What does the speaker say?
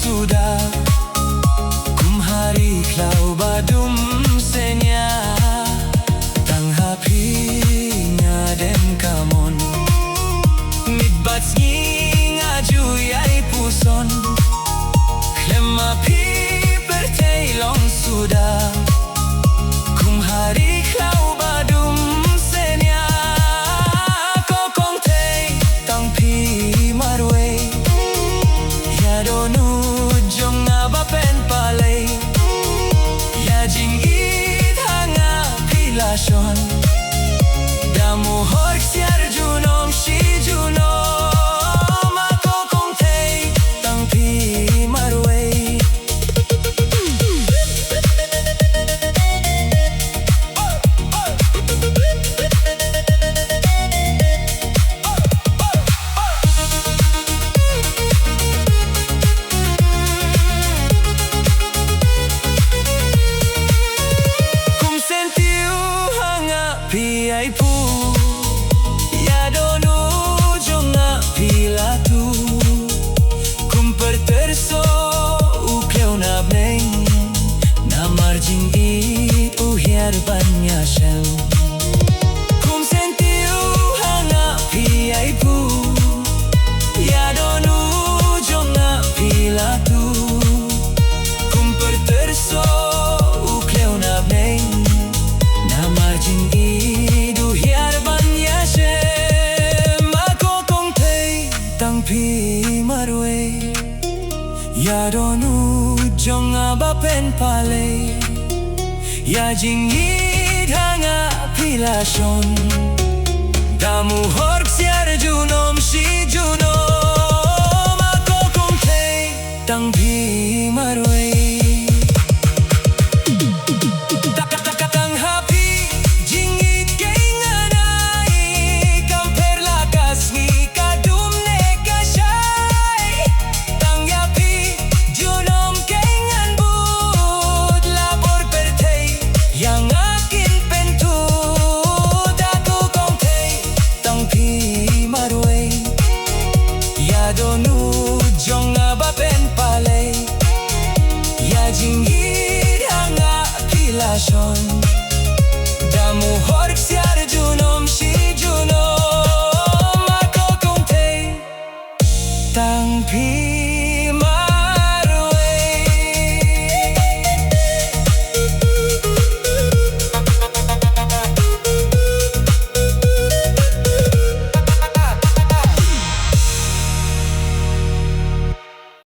sudah kumhari klau badum senya tang hapi ngadem kamon mitbat ngaju yai puson klema pi bertailong sudah kumhari klau badum senya ko kongthei tang pi marwe ya donu jong abapen palei ya jing it hanga pilashon damu hor siar junom shi junom ako kongthei tang pi marwe Piai pu ya donu jonga pilatu kumper terso ukleu nabneng na marjing it uhiar banya shel kum sentiu hanga piai pu ya donu jonga pilatu kumper terso ukleu nabneng na marjing tang pi marwe ya donu jong abapen pale ya jing it hanga pilashon damu hor siar junom shi junom